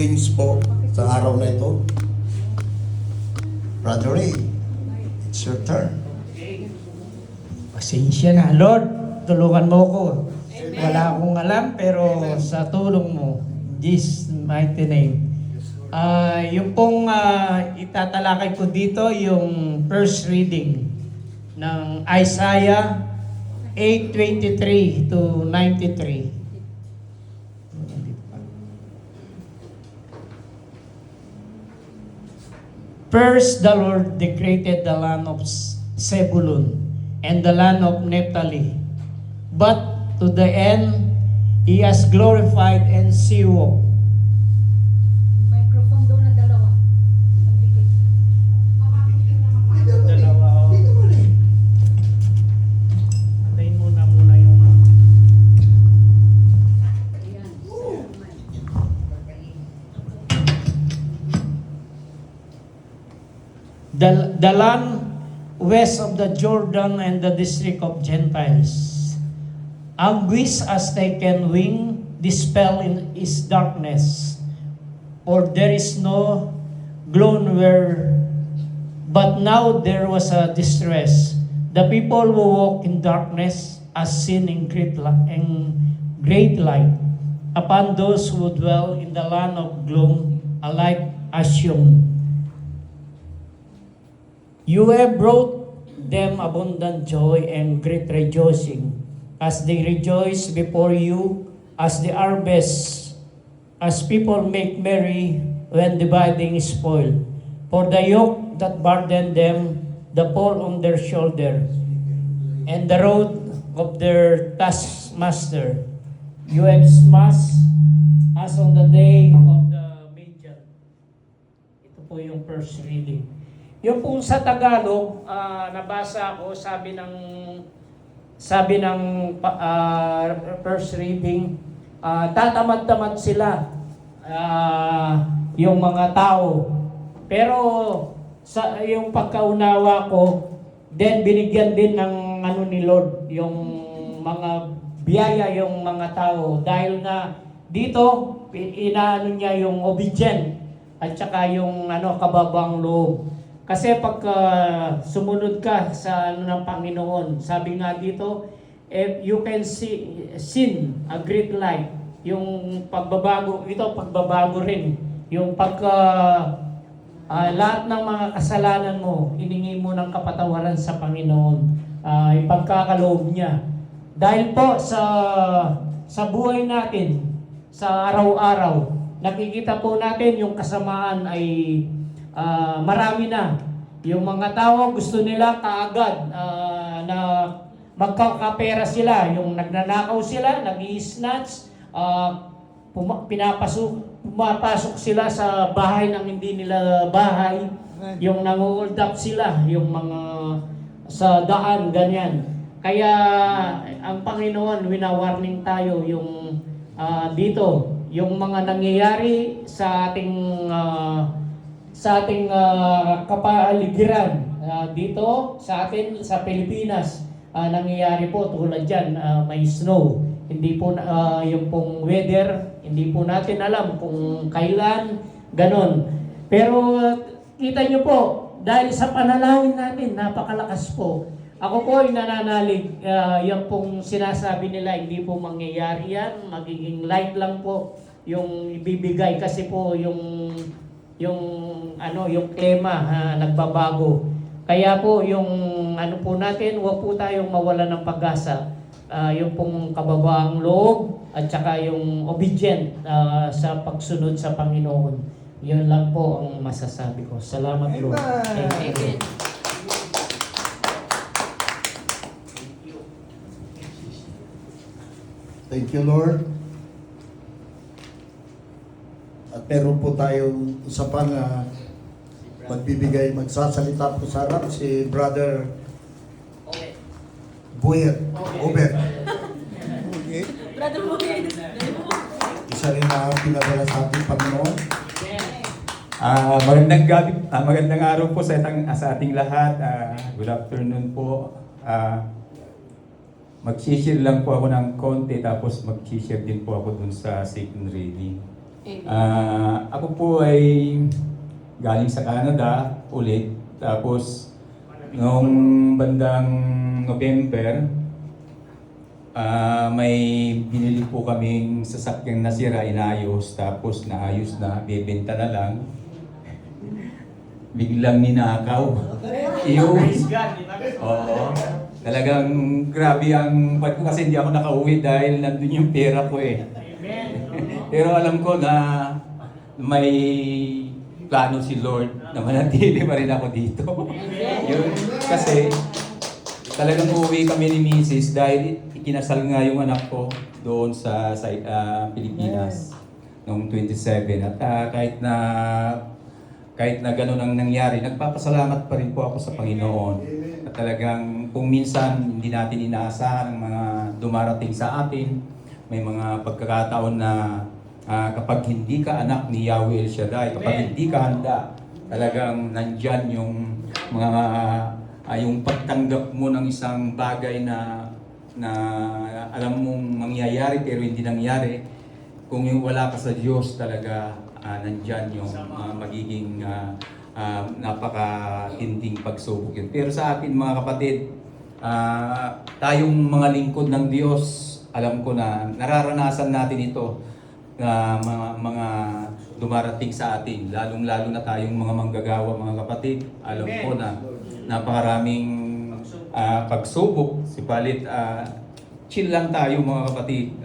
Things po sa araw na ito. Brother Ray, it's your turn. Pasensya na. Lord, tulungan mo ko. Wala akong alam, pero sa tulong mo, in Jesus' mighty name. Yung pong itatalakay ko dito, yung first reading ng Isaiah 8:23 to 93. First, the Lord decreed the land of Zebulun and the land of Naphtali. But to the end, He has glorified and Siwo. Microphone doon na dalawa. Nagdikit. Dalawa. Antayin muna yung Ayan. the land west of the Jordan and the district of Gentiles. Anguish has taken wing, dispel in its darkness, for there is no gloom where, but now there was a distress. The people who walk in darkness are seen in great light. Upon those who dwell in the land of gloom, a light has shone. You have brought them abundant joy and great rejoicing, as they rejoice before you, as the harvest, as people make merry when dividing spoil. For the yoke that burdened them, the pole on their shoulder, and the road of their taskmaster, you have smashed as on the day of the Midian. Ito po yung first reading. Yung po sa Tagalog, nabasa ko, sabi ng first reading, tatamad-tamad sila yung mga tao. Pero sa yung pagkaunawa ko, then binigyan din ng ni Lord, yung mga biyaya yung mga tao. Dahil nga dito, inaano niya yung obedient at saka yung kababang loob. Kasi pag sumunod ka sa ng Panginoon, sabi nga dito, if you can see sin a great light, yung pagbabago, ito pagbabago rin, yung lahat ng mga kasalanan mo, hiningi mo ng kapatawaran sa Panginoon, ipagkakaloob niya. Dahil po sa buhay natin, sa araw-araw, nakikita po natin yung kasamaan ay marami na. Yung mga tao gusto nila kaagad na magkakapera sila. Yung nagnanakaw sila, nag-i-snatch, pumapasok sila sa bahay ng hindi nila bahay. Yung nangu-hold up sila, yung mga sa daan, ganyan. Kaya ang Panginoon, wina-warning tayo yung dito, yung mga nangyayari sa ating kapaligiran dito sa atin sa Pilipinas, nangyayari po tulad dyan, may snow, hindi po yung pong weather, hindi po natin alam kung kailan, ganon. Pero kita nyo po, dahil sa panalangin natin, napakalakas po. Ako po ay nananalig, yung pong sinasabi nila, hindi po mangyayari yan, magiging light lang po yung ibibigay kasi po yung klima nagbabago. Kaya po yung po natin, huwag po tayong mawala ng pag-asa. Yung pong kababaang loob at saka yung obedient sa pagsunod sa Panginoon. Yun lang po ang masasabi ko. Salamat, Lord. Thank you. Thank you, Lord. At meron po tayong isa pang magsasalita po sa harap, si Brother Buyer. Ober. Brother Buhay. Isa rin na pinadala sa ating Panginoon. Magandang araw po sa ating lahat. Good afternoon po. Mag-share lang po ako ng konti, tapos mag-share din po ako dun sa second reading. Ako po ay galing sa Canada ulit. Tapos, noong bandang November, may binili po kaming sasakyang nasira, inayos, tapos naayos na, bibenta na lang. Biglang ninakaw. Yung, oo. Talagang grabe ang pag ko kasi hindi ako nakauwi dahil nandun yung pera ko eh. Pero alam ko na may plano si Lord na manatili pa rin ako dito. Yun, kasi talagang uuwi kami ni Mrs. dahil ikinasal nga yung anak ko doon sa Pilipinas noong 27. At kahit na gano'n ang nangyari, nagpapasalamat pa rin po ako sa Panginoon. At talagang kung minsan hindi natin inaasahan ang mga dumarating sa atin, may mga pagkakataon na kapag hindi ka anak ni Yahweh El Shaddai, kapag hindi ka handa, talagang nandyan yung mga yung pagtanggap mo ng isang bagay na alam mong mangyayari pero hindi nangyari. Kung yung wala ka sa Diyos talaga, nandyan yung magiging napakatinding pagsubok yun. Pero sa atin mga kapatid, tayong mga lingkod ng Diyos, alam ko na nararanasan natin ito na mga dumarating sa atin, lalong-lalo na tayong mga manggagawa, mga kapatid. Alam ko na napakaraming pagsubok, sipalit chill lang tayo mga kapatid.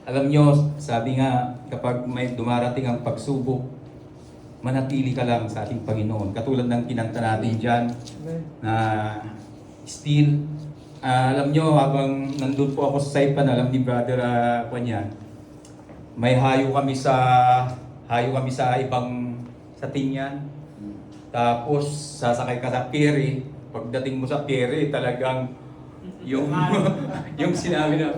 Alam nyo, sabi nga, kapag may dumarating ang pagsubok, manatili ka lang sa ating Panginoon. Katulad ng kinanta natin dyan, na still, alam nyo, habang nandun po ako sa Saipan, alam ni Brother Kwanyan, may hayo kami sa ibang sa Tingyan. Tapos, sasakay ka sa ferry. Pagdating mo sa ferry, talagang yung yung sinabi na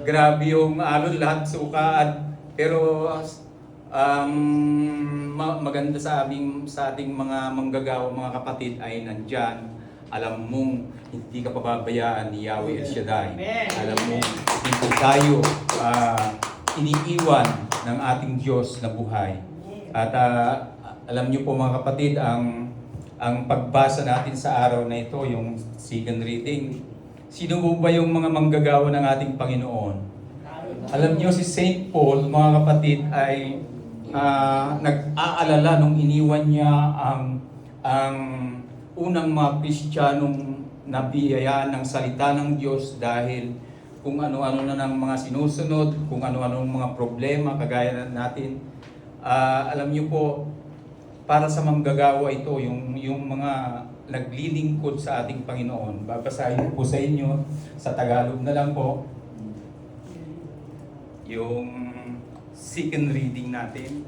grabe yung alon, lahat sukaan, pero maganda sa ating mga manggagawa, mga kapatid ay nandyan. Alam mong hindi ka pababayaan ni Yahweh El Shaddai. Alam mong hindi tayo iniiwan ng ating Diyos na buhay. At alam niyo po mga kapatid, ang pagbasa natin sa araw na ito, yung second reading, sino po ba yung mga manggagawa ng ating Panginoon? Alam niyo si Saint Paul, mga kapatid, ay nag-aalala nung iniwan niya ang unang mga Kristiyanong nabiyayaan ng salita ng Diyos dahil kung ano-ano na ng mga sinusunod, kung ano-ano mga problema, kagaya natin. Alam niyo po, para sa manggagawa ito, yung mga naglilingkod sa ating Panginoon. Babasahin po sa inyo, sa Tagalog na lang po, yung second reading natin.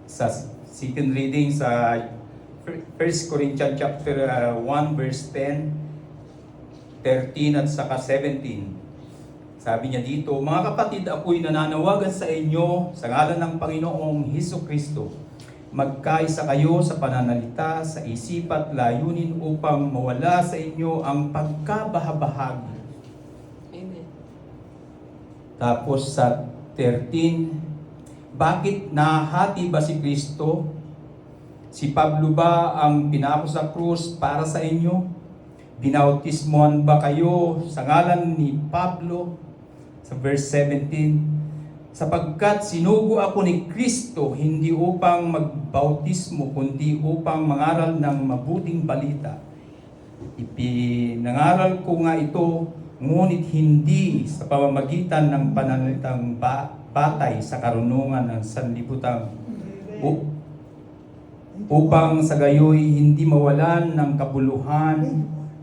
Sa second reading sa 1 Corinthians chapter 1 verse 10, 13 at saka 17. Sabi niya dito, mga kapatid, ako'y nananawagan sa inyo sa ngalan ng Panginoong Hesukristo. Magkaisa kayo sa pananalita, sa isip at layunin upang mawala sa inyo ang pagkabahabahagi. Amen. Tapos sa 13, bakit nahati ba si Kristo? Si Pablo ba ang pinako sa krus para sa inyo? Binautismohan ba kayo sa ngalan ni Pablo? Sa verse 17, sapagkat sinugo ako ni Kristo hindi upang magbautismo kundi upang mangaral ng mabuting balita. Ipinangaral ko nga ito, ngunit hindi sa pamamagitan ng pananalitang batay sa karunungan ng sanlibutan, upang sa gayoy hindi mawalan ng kabuluhan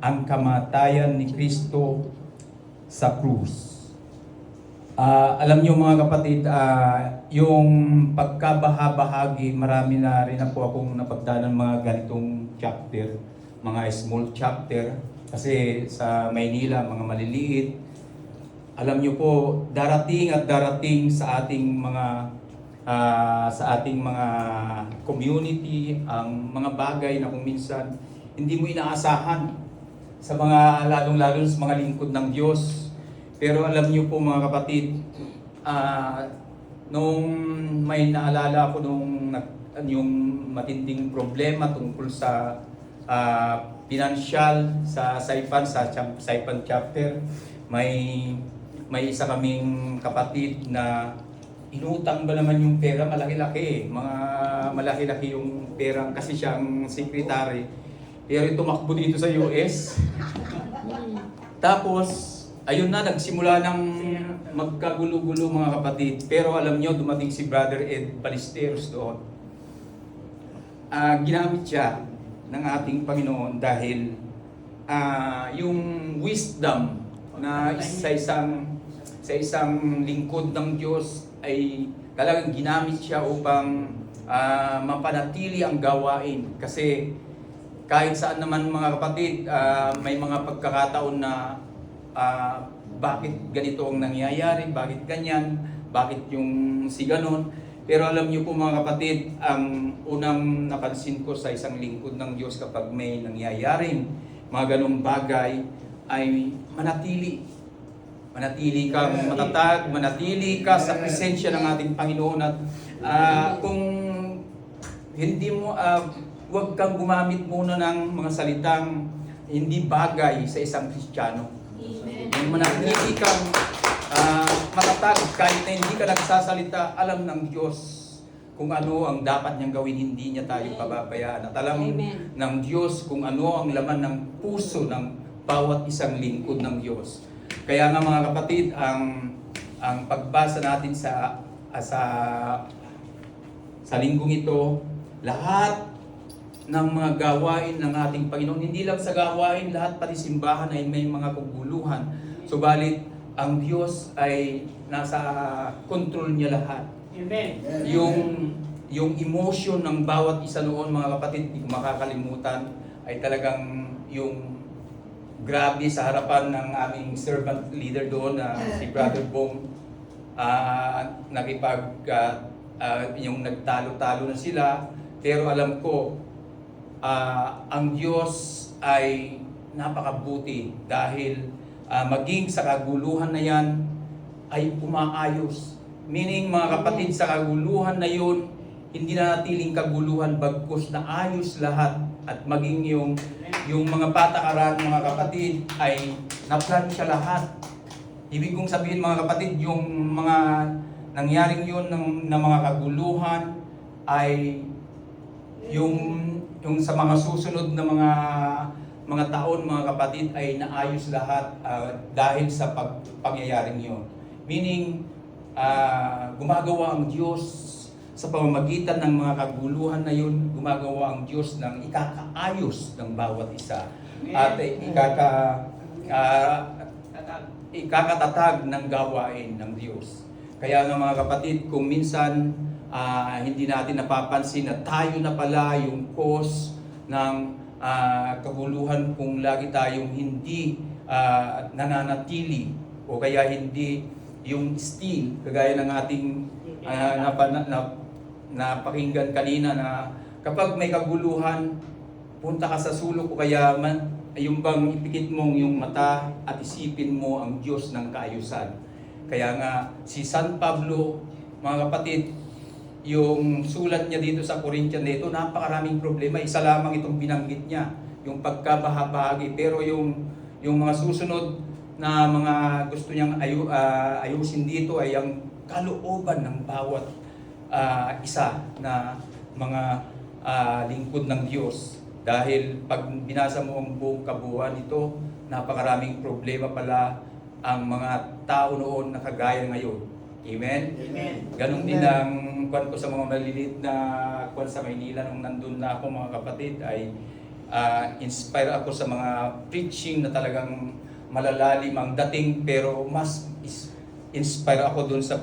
ang kamatayan ni Kristo sa krus. Alam niyo mga kapatid, yung pagkabahabahagi, marami na rin po akong napagdaanan mga ganitong chapter, mga small chapter, kasi sa Maynila, mga maliliit. Alam niyo po, darating at darating sa ating mga community ang mga bagay na kung minsan hindi mo inaasahan sa mga lalong-lalo sa mga lingkod ng Diyos. Pero alam niyo po mga kapatid, nung may naalala ko yung matinding problema tungkol sa financial sa Saipan chapter, may isa kaming kapatid na inutang ba naman yung pera, malaki-laki, mga malaki-laki yung pera kasi siya ang secretary. Pero tumakbo dito sa US. Tapos, ayun na, nagsimula ng magkagulo-gulo mga kapatid. Pero alam nyo, dumating si Brother Ed Ballesteros doon. Ginamit siya ng ating Panginoon dahil yung wisdom na sa isang lingkod ng Diyos ay talagang ginamit siya upang mapanatili ang gawain. Kasi kahit saan naman mga kapatid, may mga pagkakataon na bakit ganito ang nangyayari, bakit ganyan, bakit yung si ganon. Pero alam niyo po mga kapatid, ang unang napansin ko sa isang lingkod ng Diyos kapag may nangyayaring mga ganong bagay ay manatili. Manatili kang matatag, manatili ka sa presensya ng ating Panginoon at kung hindi mo, huwag kang gumamit muna ng mga salitang hindi bagay sa isang Kristiyano. Kung manatili kang matatag, kahit na hindi ka nagsasalita, alam ng Diyos kung ano ang dapat niyang gawin, hindi niya tayo pababayaan. At alam ng Diyos kung ano ang laman ng puso ng bawat isang lingkod ng Diyos. Kaya nga mga kapatid, ang pagbasa natin sa linggong ito, lahat ng mga gawain ng ating Panginoon, hindi lang sa gawain, lahat pati simbahan ay may mga kaguluhan. Subalit, ang Diyos ay nasa control niya lahat. Amen. Yung emotion ng bawat isa noon mga kapatid, hindi ko makakalimutan, ay talagang yung grabe sa harapan ng aming servant leader doon na si Brother Bong, yung nagtalo-talo na sila. Pero alam ko, ang Diyos ay napakabuti dahil maging sa kaguluhan na yan ay umaayos. Meaning mga kapatid, sa kaguluhan na yun, hindi na natiling kaguluhan bagkus na ayos lahat at maging yung mga patakaran mga kapatid ay naplan siya lahat. Ibig kong sabihin mga kapatid, yung mga nangyaring yun ng mga kaguluhan ay yung sa mga susunod na mga taon mga kapatid ay naayos lahat dahil sa pangyayaring yun. Meaning, gumagawa ang Diyos sa pamamagitan ng mga kaguluhan na yun, gumagawa ang Diyos ng ikakaayos ng bawat isa. At ikakatatag ng gawain ng Diyos. Kaya nga mga kapatid, kung minsan hindi natin napapansin na tayo na pala yung cause ng kaguluhan kung lagi tayong hindi nananatili o kaya hindi yung still, kagaya ng ating napakinggan kanina na kapag may kaguluhan, punta ka sa sulok o kaya yung bang ipikit mong yung mata at isipin mo ang Diyos ng kaayusan. Kaya nga si San Pablo, mga kapatid, yung sulat niya dito sa Corinthian dito, napakaraming problema. Isa lamang itong binanggit niya, yung pagkabahabagi. Pero yung mga susunod na mga gusto niyang ayusin dito ay ang kalooban ng bawat isa na mga lingkod ng Diyos. Dahil pag binasa mo ang buong kabuuan nito, napakaraming problema pala ang mga tao noon na kagaya ngayon. Amen? Amen. Ganon din ang kwan ko sa mga maliliit na kwan sa Maynila nung nandun na ako mga kapatid ay inspire ako sa mga preaching na talagang malalalim ang dating, pero mas inspire ako dun sa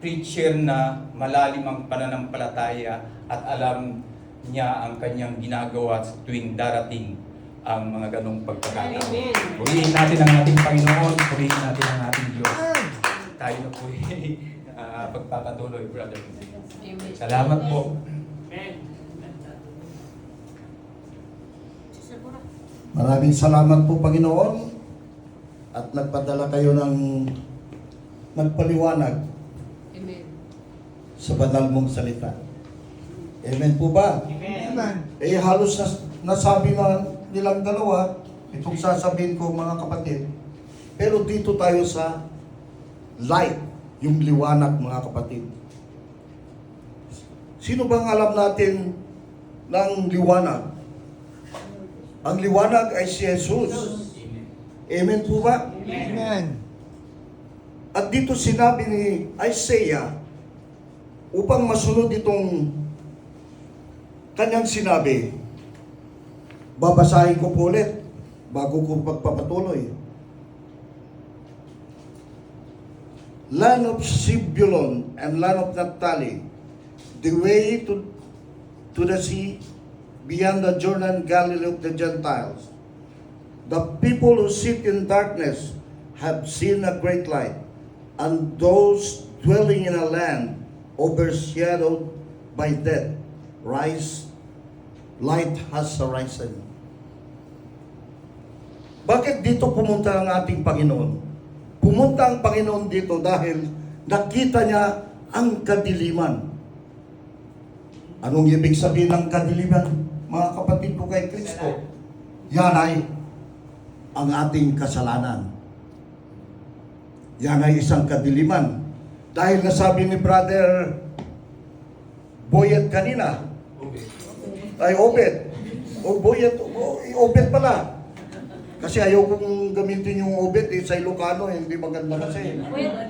preacher na malalim ang pananampalataya at alam niya ang kanyang ginagawa sa tuwing darating ang mga ganong pagkakataon. Purihin natin ang ating Panginoon, purihin natin ang ating Diyos. Tayo na po pagpapatuloy, brother. Salamat po. Maraming salamat po, Panginoon. at nagpadala kayo ng nagpaliwanag Amen. sa banal mong salita. Amen po ba? Amen. Eh halos nasabi na nilang dalawa itong sasabihin ko mga kapatid. Pero dito tayo sa light, yung liwanag mga kapatid. Sino bang alam natin ng liwanag? Ang liwanag ay si Jesus. Amen po ba? Amen. At dito sinabi ni Isaiah, upang masunod itong kanyang sinabi, babasahin ko po ulit bago ko pagpapatuloy. Land of Zebulun and land of Naphtali, the way to the sea, beyond the Jordan, Galilee of the Gentiles. The people who sit in darkness have seen a great light, and those dwelling in a land overshadowed by death, rise, light has arisen. Bakit dito pumunta ang ating Panginoon? Pumunta ang Panginoon dito dahil nakita niya ang kadiliman. Anong ibig sabihin ng kadiliman, mga kapatid ko kay Kristo? Yan ay ang ating kasalanan. Yan ay isang kadiliman. Dahil nasabi ni Brother Boyet kanina, ay Obed. O Boyet, Obed pala. Kasi ayaw kong gamitin yung Obed sa Ilocano, hindi maganda kasi.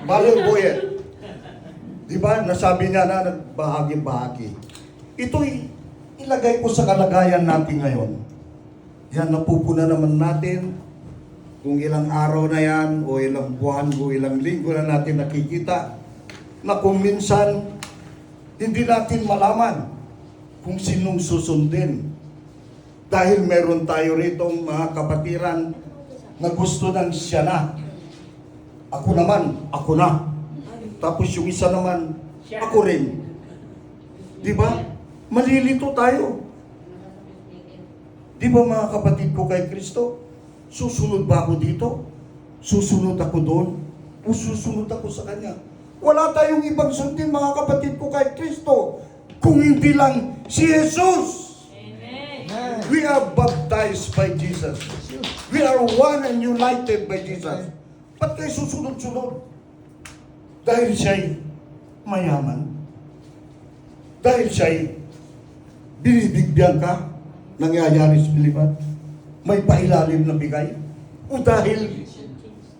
Balo Boyet. Di ba? Nasabi niya na nagbahagi-bahagi. Ito'y ilagay ko sa kalagayan natin ngayon. Yan, napupuna naman natin kung ilang araw na yan, o ilang buwan, o ilang linggo na natin nakikita, na kung minsan, hindi natin malaman kung sinong susundin. Dahil meron tayo ritong mga kapatiran na gusto ng siya na. Ako naman, ako na. Tapos yung isa naman, ako rin. Di ba? Malilito tayo. Di ba mga kapatid ko kay Kristo? Susunod ba ako dito? Susunod ako doon? O susunod ako sa Kanya? Wala tayong ibang sundin mga kapatid ko kay Kristo kung hindi lang si Jesus. Amen. We are baptized by Jesus. We are one and united by Jesus. Ba't kayo susunod-sunod? Dahil siya'y mayaman. Dahil siya'y binibigyan ka, nangyayari sa biliban. May pailalim na bigay. O dahil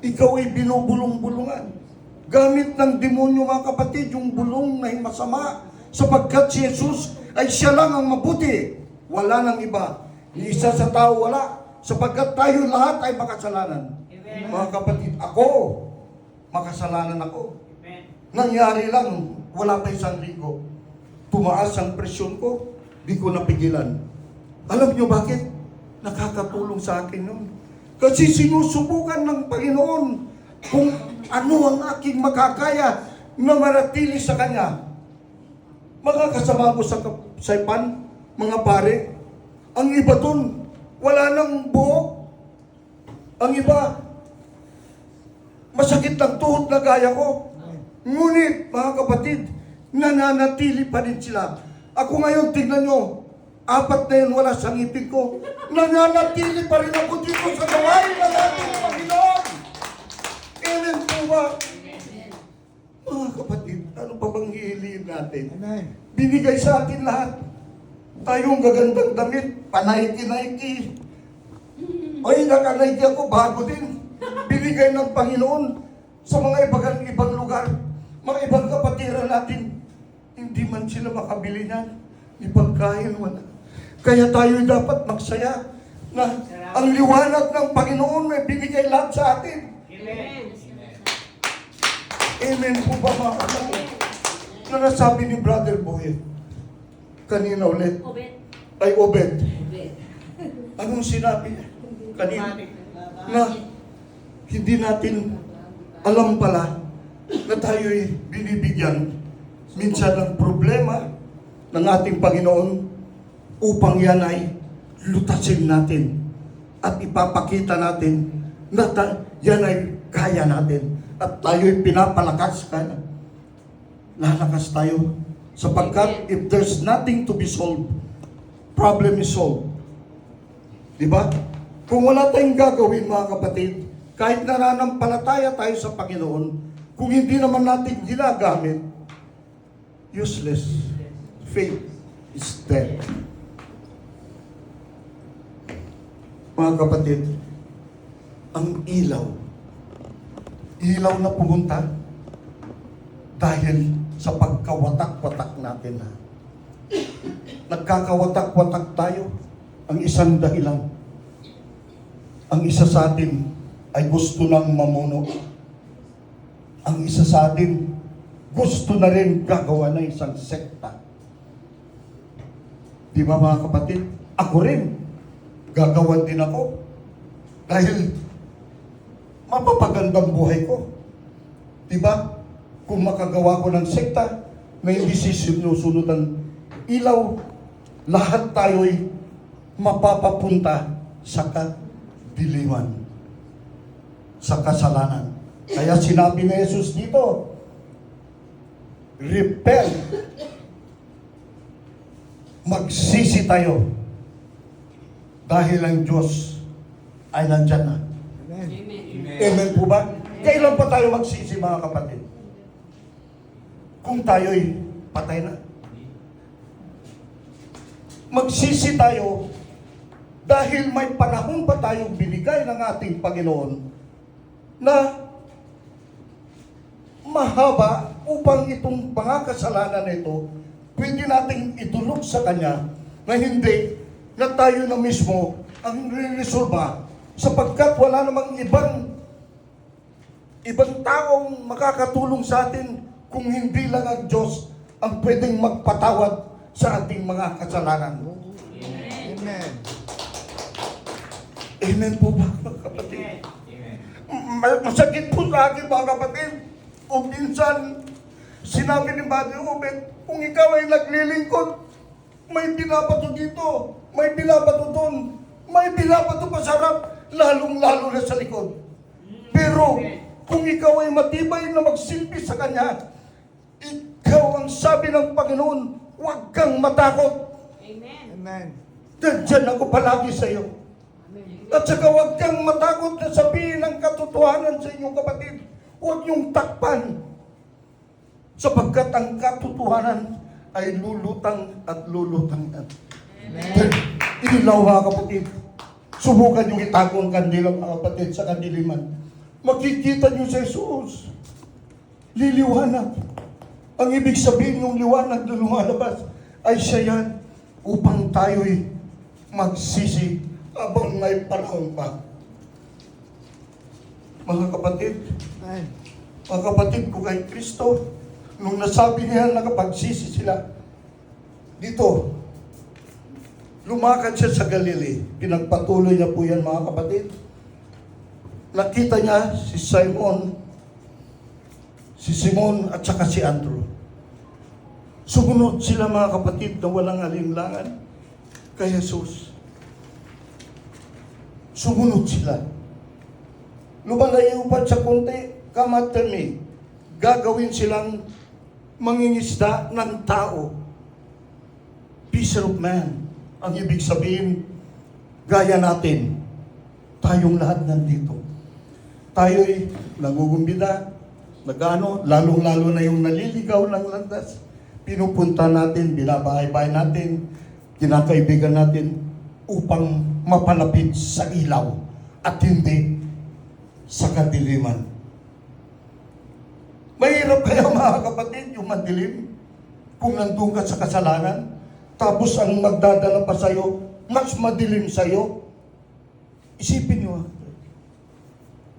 ikaw ay binubulong-bulungan. Gamit ng demonyo mga kapatid, yung bulong na masama, sapagkat si Jesus ay siya lang ang mabuti. Wala nang iba. Ni isa sa tao wala. Sapagkat tayo lahat ay makasalanan. Amen. Mga kapatid, ako, makasalanan ako. Nangyari lang, wala pa isang linggo. Tumaas ang presyon ko, di ko napigilan. Alam niyo bakit? Nakakatulong sa akin yun. Kasi sinusubukan ng Panginoon kung ano ang aking makakaya na maratili sa Kanya. Mga kasama ko sa Saipan, mga pare, ang iba dun, wala nang buhok. Ang iba, masakit ng tuhod na gaya ko. Ngunit, mga kapatid, nananatili pa rin sila. Ako ngayon, tignan nyo, 4 na yun, wala sa ngipin ko. Nananatili pa rin ako dito sa gawain ng ating Panginoon. Amen po ba? Mga kapatid, ano pa bang hihiliin natin? Amen. Binigay sa atin lahat. Tayong gagandang damit, panay-kinayki. Ay, nakanayki ako, bago din. Binigay ng Panginoon sa mga ibang lugar. Mga ibang kapatiran natin. Hindi man sila makabili niyan. Ipagkain, wala. Kaya tayo dapat magsaya na ang liwanag ng Panginoon ay binigay lahat sa atin. Amen. Amen po ba mga kapatid? Na nasabi ni Brother Boy, kanina ulit, Obed. ay Obed. Obed. Anong sinabi niya? Kanina. Na hindi natin alam pala na tayo'y binibigyan minsan ng problema ng ating Panginoon upang yan ay lutasin natin at ipapakita natin na yan ay kaya natin. At tayo'y pinapalakas kaya. Lalakas tayo. Sapagkat if there's nothing to be solved, problem is solved. Diba? Kung wala tayong gagawin mga kapatid, kahit nananampalataya tayo sa Panginoon, kung hindi naman natin ginagamit, useless. Faith is dead. Mga kapatid, ang ilaw na pumunta dahil sa pagkawatak-watak natin. Nagkakawatak-watak tayo. Ang isang dahilan. Ang isa sa atin ay gusto ng mamuno. Ang isa sa atin gusto na rin gagawa ng isang sekta. Di ba mga kapatid? Ako rin. Gagawan din ako. Dahil mapapagandang buhay ko. Di ba? Kung makagawa ko ng sekta na hindi sinusunod ang ilaw, lahat tayo'y mapapapunta sa kadiliman, sa kasalanan. Kaya sinabi ni Jesus dito, repent. Magsisi tayo. Dahil ang Diyos ay nandyan na. Amen. Amen po ba? Kailan pa tayo magsisi mga kapatid? Kung tayo'y patay na. Magsisi tayo dahil may panahon pa tayong binigay ng ating Panginoon na mahaba upang itong mga kasalanan na ito pwede nating idulog sa Kanya na hindi na tayo na mismo ang re-resolba sapagkat wala namang ibang taong makakatulong sa atin kung hindi lang ang Diyos ang pwedeng magpatawad sa ating mga kasalanan. Amen. Amen po ba, mga kapatid? Masakit po sa akin, mga kapatid. O minsan, sinabi ni Brother Obed, kung ikaw ay naglilingkod, may binabato dito, may binabato doon, may binabato pa sa harap, lalong-lalo na sa likod. Pero, kung ikaw ay matibay na magsilbi sa Kanya, ikaw ang sabi ng Panginoon, huwag kang matakot. Amen. Diyan ako palagi sa iyo. At saka huwag kang matakot na sabihin ang katotohanan sa inyong kapatid. Huwag niyong takpan. Sapagkat ang katotohanan ay lulutang at lulutang yan. Ilaw mga kapatid. Subukan niyong itago ang kandila mga kapatid sa kandiliman. Makikita niyo sa Jesus. Liliwanag. Ang ibig sabihin ng liwanag na lumalabas ay siya yan upang tayo'y magsisi habang may panahon pa. Mga kapatid, Amen. mga kapatid ko kay Kristo, nung nasabi niya nakapagsisi sila, dito, lumakad siya sa Galilee. Pinagpatuloy niya po yan mga kapatid. Nakita niya si Simon at saka si Andrew. Sumunod sila mga kapatid na walang alinlangan kay Jesus. Sumunod sila. Lumalayo pa sa konti, come after me. Gagawin silang mangingisda ng tao. Fisher of man. Ang ibig sabihin, gaya natin, tayong lahat nandito. Tayo'y nangugumbida, lalong-lalo na yung naliligaw ng landas. Pinupunta natin, binabahay-bahay natin, kinakaibigan natin upang mapalapit sa ilaw at hindi sa kadiliman. Mahirap kaya mga kapatid yung madilim kung nandun ka sa kasalanan tapos ang magdadala pa sa'yo mas madilim sa'yo. Isipin nyo.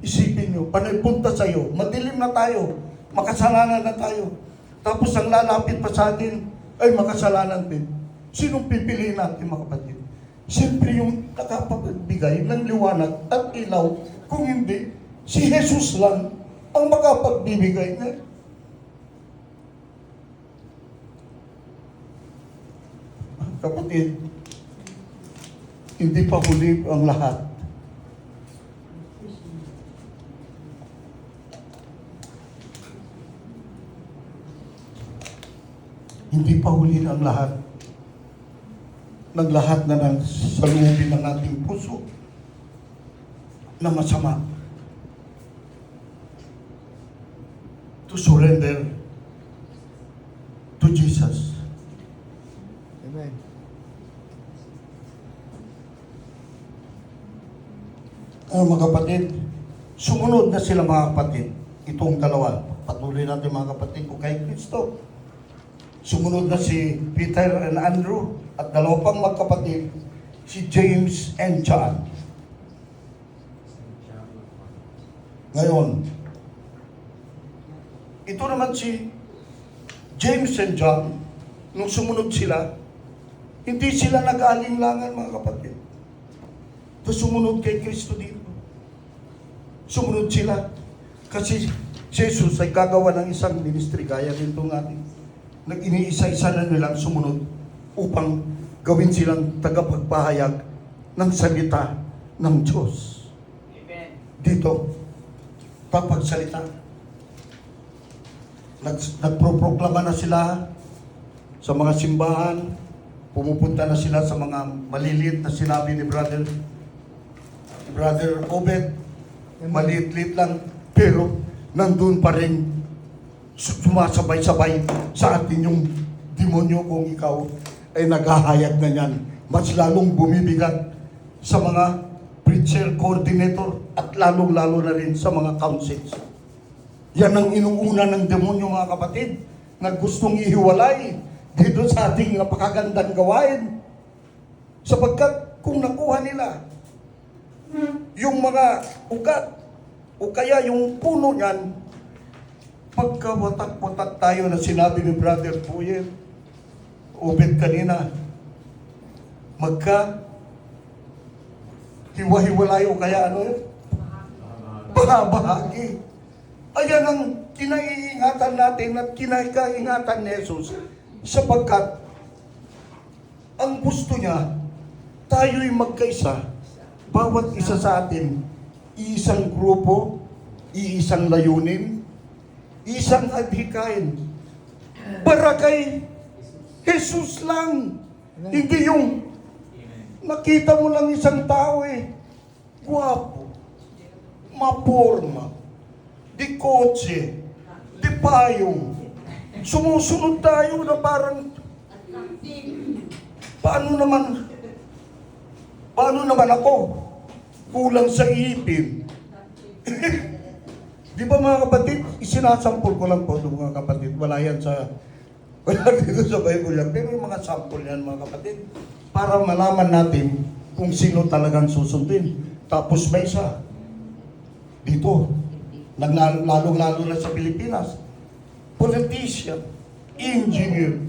Isipin nyo, panay punta sa'yo, madilim na tayo, makasalanan na tayo. Tapos ang lalapit pa sa atin ay makasalanan din. Sinong pipiliin natin mga kapatid? Siyempre yung nakapagbigay ng liwanag at ilaw. Kung hindi, si Jesus lang ang makapagbibigay na. Kapatid, hindi pa huli ang lahat. hindi pa huli ang lahat. Naglahat na ng salubin ng ating puso na masama. To surrender to Jesus. Amen. Mga kapatid, sumunod na sila mga kapatid. Itong dalawa. Patuloy natin mga kapatid kung kay Kristo. Sumunod na si Peter and Andrew at dalawa pang magkapatid, si James and John. Ngayon, ito naman si James and John, nung sumunod sila, hindi sila nag-aalinlangan mga kapatid. So, sumunod kay Kristo dito. Sumunod sila. Kasi Jesus ay gagawa ng isang ministry, gaya rin itong ating nag-iniisa-isa na nilang sumunod upang gawin silang tagapagpahayag ng salita ng Diyos. Amen. Dito, pagpagsalita. Nagproproklama na sila sa mga simbahan, pumupunta na sila sa mga maliliit na sinabi ni Brother Obed, maliit-liit lang, pero nandun pa rin sumasabay-sabay sa atin yung demonyo kung ikaw ay naghahayag na yan. Mas lalong bumibigat sa mga preacher coordinator at lalong-lalo na rin sa mga councils. Yan ang inuuna ng demonyo mga kapatid na gustong ihiwalay dito sa ating napakagandang gawain. Sapagkat kung nakuha nila yung mga ugat o kaya yung puno niyan, pagkawatak-watak tayo na sinabi ni Brother Boyet, Obed kanina, hiwa-hiwalay o kaya ano yun? Bahagi. Ayan ang kinaiingatan natin at kinaikaingatan ni Jesus sapagkat ang gusto niya, tayo'y magkaisa, bawat isa sa atin, iisang grupo, iisang layunin, isang adhikain. Para kay Jesus lang. Hindi yung nakita mo lang isang tao guwapo, maporma, di kotse, di payong. Sumusunod tayo na parang paano naman ako? Kulang sa ipin. Di ba mga kapatid, isinasampol ko lang po mga kapatid. Wala dito sa Bible yan. Pero yung mga sample yan mga kapatid, para malaman natin kung sino talagang susundin. Tapos may isa, dito, lalong-lalo na sa Pilipinas, politician, engineer,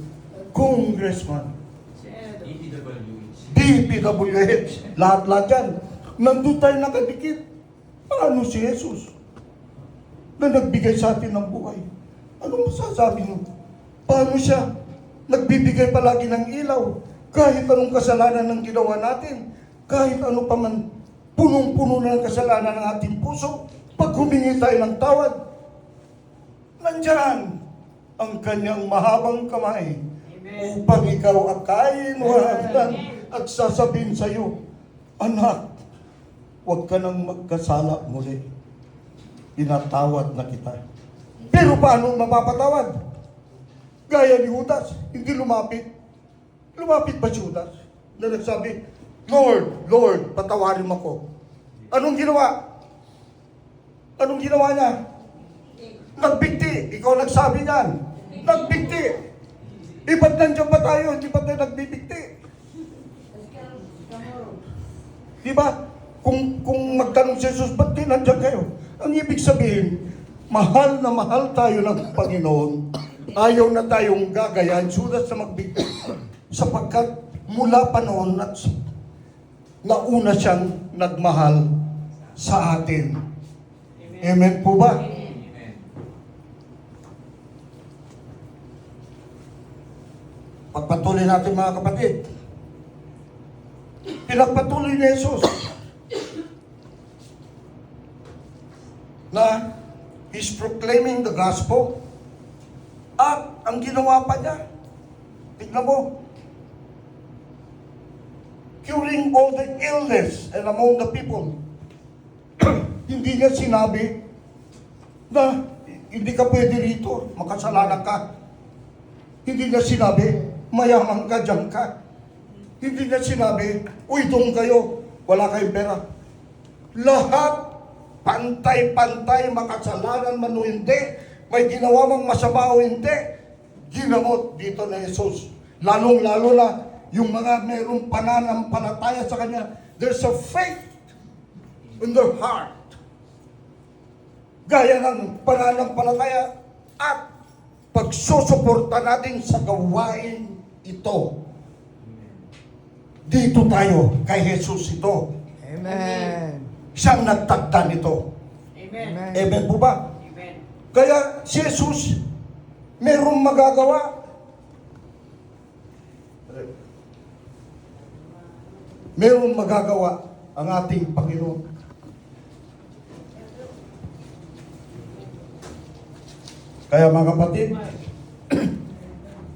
congressman, DPWH, lahat-lahat yan. Nandun tayo nakadikit. Paano si Jesus na nagbigay sa atin ng buhay? Ano masasabi mo? Paano siya nagbibigay palagi ng ilaw? Kahit anong kasalanan ng ginawa natin, kahit ano pa man, punong-puno na ng kasalanan ng ating puso, pag humingi tayo ng tawad, nandyan ang kanyang mahabang kamay upang ikaw akayin at sasabihin sa iyo, anak, huwag ka nang magkasala muli. Pinatawad na kita. Pero paano mapapatawad? Gaya ni Judas, hindi lumapit. Lumapit ba si Judas? Na nagsabi, Lord, patawarin mo ko. Anong ginawa? Anong ginawa niya? Nagbigti. Ikaw nagsabi niyan. Nagbigti. Ba't nandiyan pa tayo? Hindi pa tayo nagbibigti. Di ba? Kung magtanong si Jesus, ba't di nandiyan kayo? Ang ibig sabihin, mahal na mahal tayo ng Panginoon. Ayaw na tayong gagayan, sulat sa magbigti. Sapagkat mula pa noon, nauna siyang nagmahal sa atin. Amen po ba? Pagpatuloy natin mga kapatid. Pinagpatuloy ni Jesus na he's proclaiming the gospel at ang ginawa pa niya, Tignan mo. Curing all the illness and among the people. Hindi niya sinabi na hindi ka pwede rito, makasalanan ka. Hindi niya sinabi, mayaman ka, dyan ka. Hindi niya sinabi, uy, doon kayo, wala kayong pera. Lahat, pantay-pantay, makasalanan man o hindi, may ginawa mang masama o hindi, ginamot dito na Jesus. Lalong-lalo na, yung mga mayroong pananampalataya sa Kanya, there's a faith in their heart. Gaya ng pananampalataya at pagsusuporta natin sa gawain ito. Dito tayo kay Jesus ito. Amen. Siyang nagtagda nito. Amen. Amen po ba? Kaya si Jesus, merong magagawa. Merong magagawa ang ating Panginoon. Kaya mga kapatid,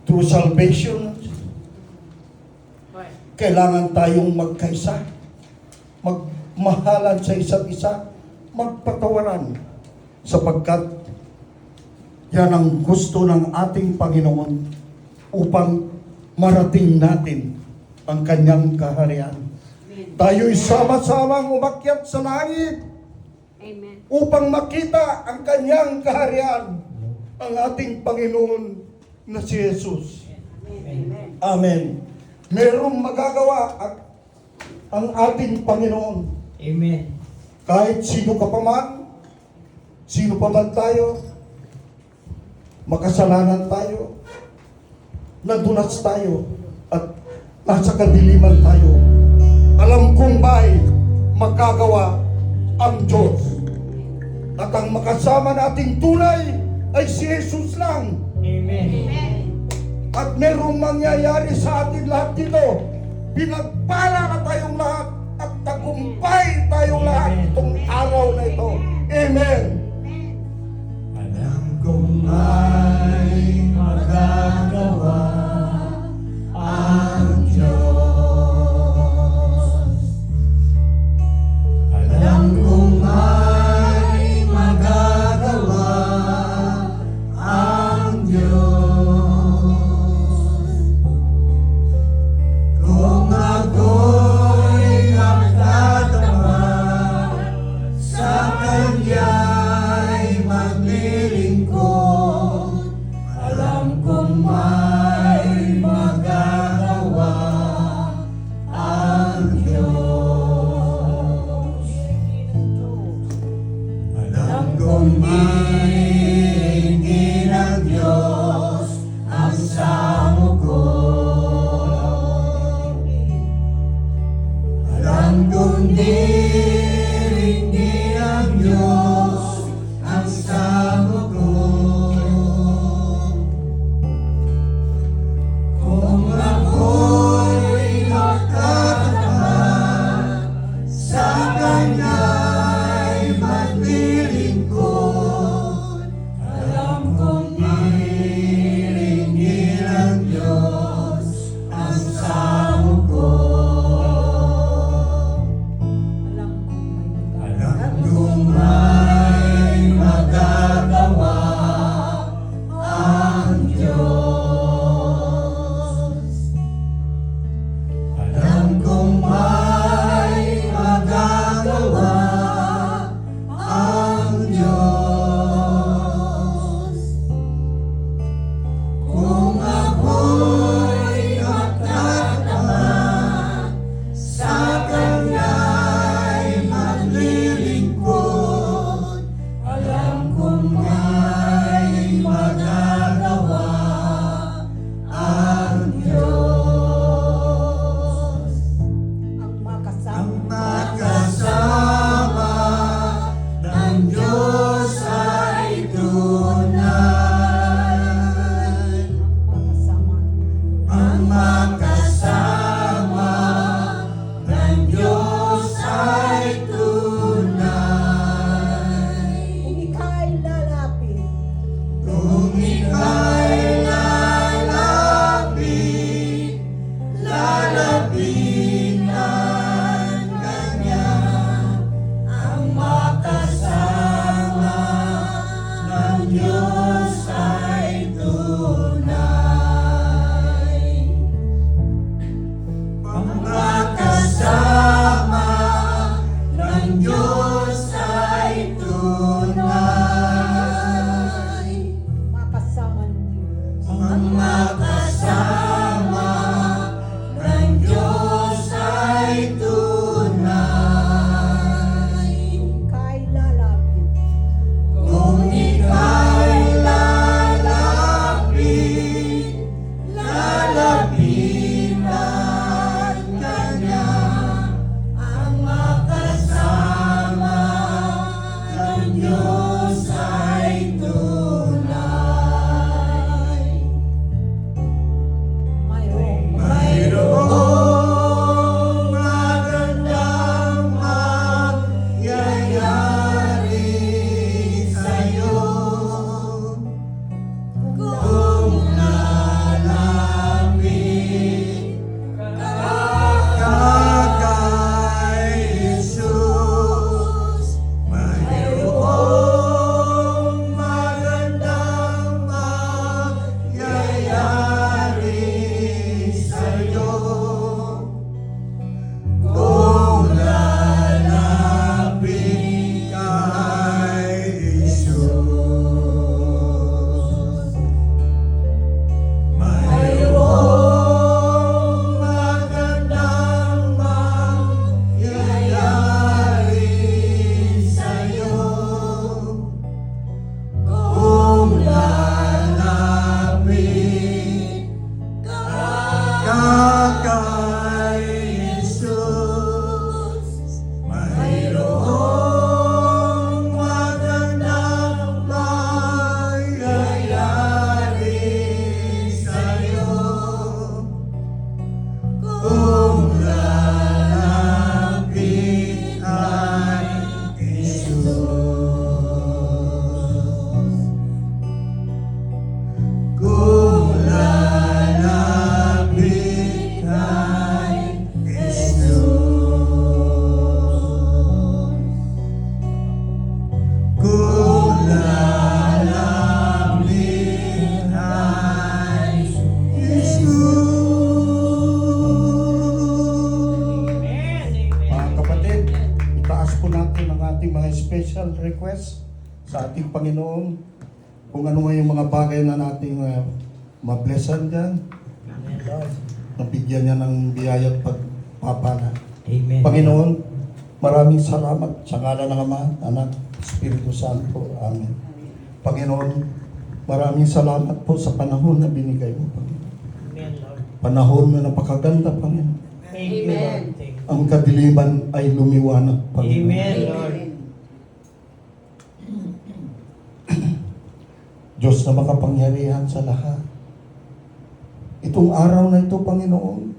through salvation, kailangan tayong magkaisa, magmahalan sa isa't isa, magpatawaran, sapagkat yan ang gusto ng ating Panginoon upang marating natin ang Kanyang kaharian. Tayo'y sama-samang umakyat sa langit Amen. upang makita ang Kanyang kaharian, ang ating Panginoon na si Jesus. Amen. Amen. Merong magagawa at ang ating Panginoon. Amen. Kahit sino ka pa man, sino pa man tayo, makasalanan tayo, nadulas tayo, at nasa kadiliman tayo. Alam kong may magagawa ang Diyos. At ang makasama nating tunay ay si Jesus lang. Amen. At merong mangyayari sa atin lahat dito. Pinagpala na tayong lahat at tagumpay tayong lahat itong araw na ito. Amen. Alam kong may magagawa ang Diyos. Alam kong may magagawa ang Diyos. Kung ako'y magtatawa sa Kanya'y maglilingkod, mag-bless sa ating Panginoon. Kung ano nga yung mga bagay na nating mablessan dyan. Nabigyan niya ng biyaya at pagpapala. Amen. Panginoon, maraming salamat sa ngalan ng Ama, Anak, Espiritu Santo. Amen. Panginoon, maraming salamat po sa panahon na binigay mo, Panginoon. Amen, Lord. Panahon na napakaganda, Panginoon. Thank you, Lord. Thank you. Ang kadiliman ay lumiwanag, Panginoon. Amen, Lord. Diyos na makapangyarihan sa lahat. Itong araw na ito, Panginoon,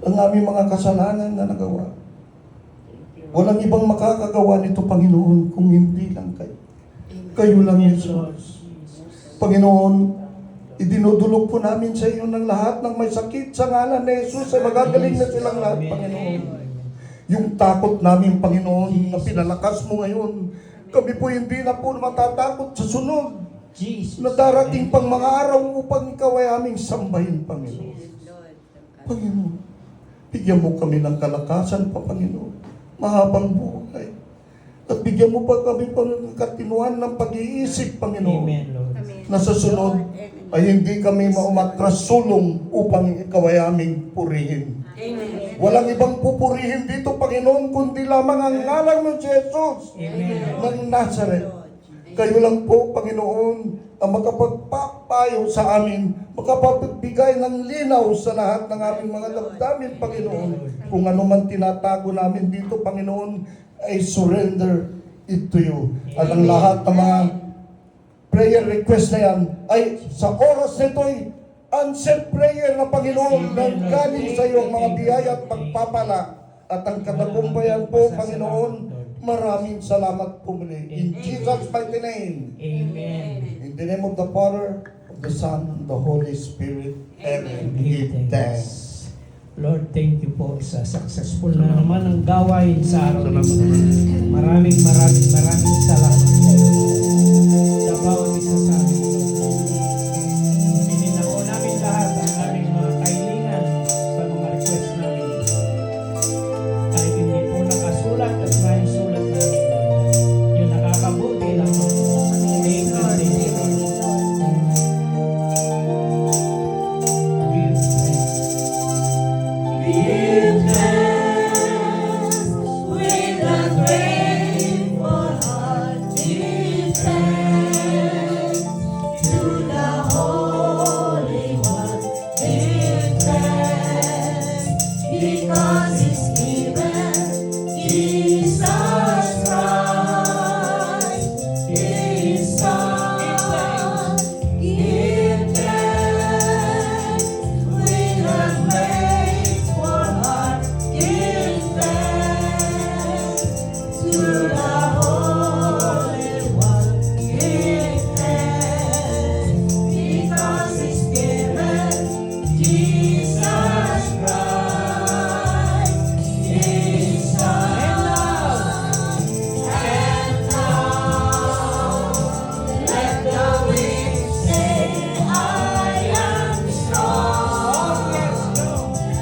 ang aming mga kasalanan na nagawa. Walang ibang makakagawa nito, Panginoon, kung hindi lang kayo. Kayo lang, Jesus. Panginoon, idinudulog po namin sa iyo ng lahat ng may sakit sa ngalan ni Jesus ay magagaling na silang lahat, Panginoon. Yung takot namin, Panginoon, na pinalakas mo ngayon, kami po hindi na po matatakot sa sunod Jesus. na darating pang mga araw upang ikaw ay aming sambahin, Panginoon. Panginoon, bigyan mo kami ng kalakasan pa, Panginoon. Mahabang buhay. At bigyan mo pa kami ng katinuan ng pag-iisip, Panginoon. Amen, Lord. Na sa sunod ay hindi kami maumatras sulong upang ikaw ay aming purihin. Amen. Walang ibang pupurihin dito, Panginoon, kundi lamang ang ngalan ng Jesus ng Nazareth. Kayo lang po, Panginoon, ang makapagpapayo sa amin, makapagbigay ng linaw sa lahat ng aming mga damdamin, Panginoon. Kung ano man tinatago namin dito, Panginoon, I surrender it to you. At ang lahat ng mga prayer request na yan ay sa oras nito ay answered prayer na Panginoon na galing sa iyo ang mga biyaya at pagpapala at ang katagumpayan po, Panginoon. Maraming salamat po muli. In Jesus' mighty name. Amen. In the name of the Father, of the Son, and the Holy Spirit. Amen. Give thanks. Lord, thank you po sa successful na naman ang gawain sa araw na ito. Maraming salamat sa iyo. Sa bawat isa sa amin, Lord. Pinako namin lahat ang aming mga kahilingan sa mga request namin. Kahit hindi po nakasulat at naisulat namin, Lord. Yung nakakabuti lang. Thank you, Lord. Give thanks. With a grateful heart, give thanks to the Holy One. Give thanks because He's given Jesus Christ, His Son. Give thanks with a grateful heart. Give thanks to the Holy One. Give thanks because He's given Jesus Christ, His Son. And now let the weak say, I am strong.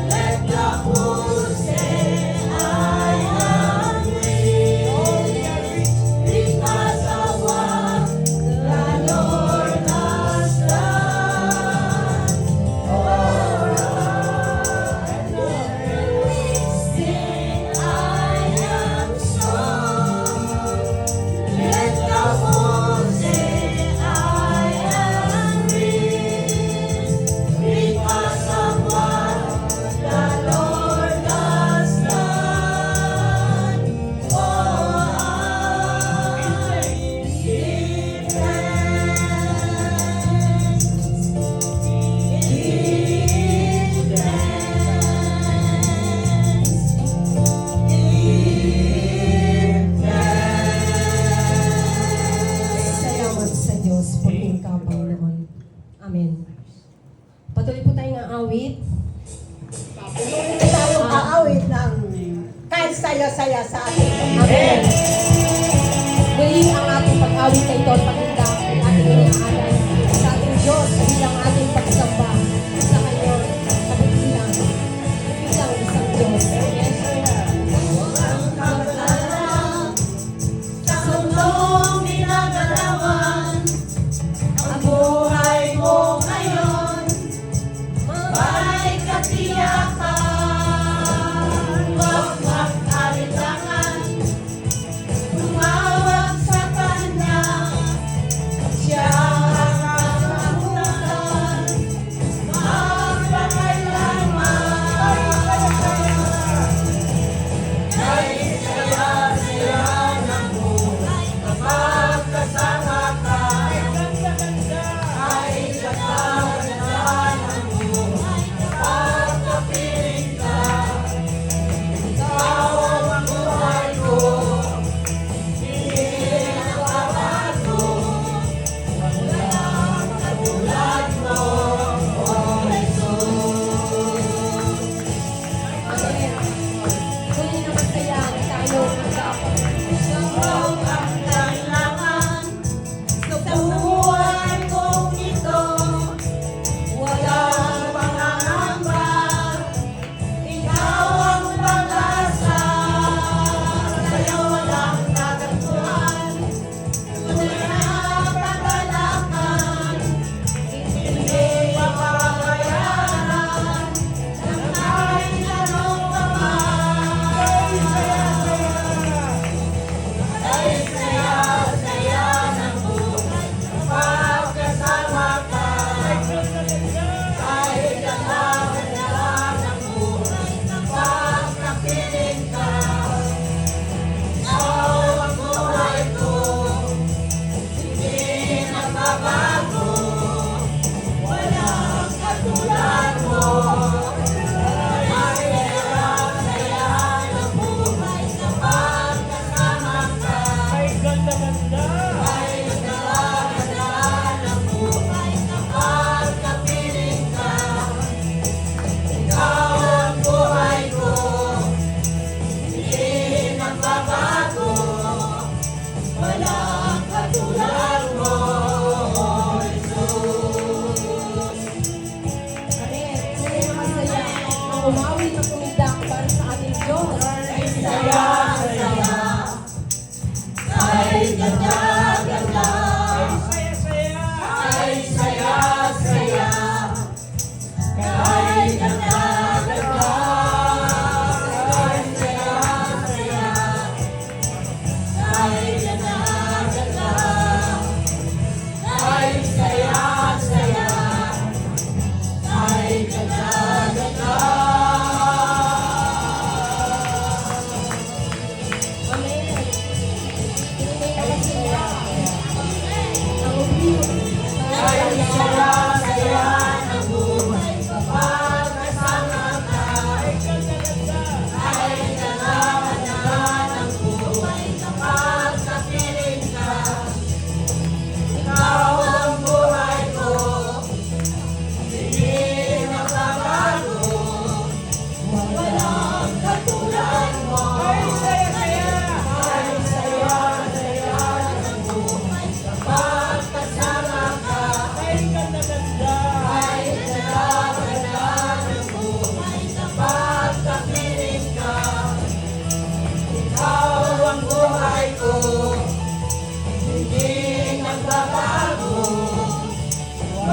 Let the poor say, I am rich, because of what the Lord has done for us. Let the weak say, I am strong. Let the poor say, I am rich, because of what the Lord has done for us. Give thanks. Give thanks. Salamat sa Diyos po ka, Panginoon. Amen. Patuloy po tayong aawit. Patuloy tayong aawit ng kahit saya-saya sa ating Amen. Muli ang ating pag-awit ay ito at pakinggan ang ating inaalan sa ating Diyos bilang ating pagsamba sa kanyang kabutihan bilang isang Diyos. Ang kapalang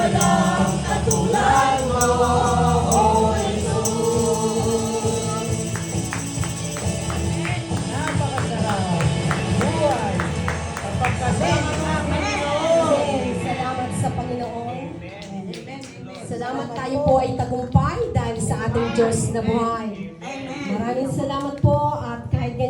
Walang katulad mo, O Jesus. Napakasarap. Buhay. Kapag kasama ng Panginoon. Amen. Salamat sa Panginoon. Salamat tayo po ay tagumpay dahil sa ating Diyos na buhay. Maraming salamat po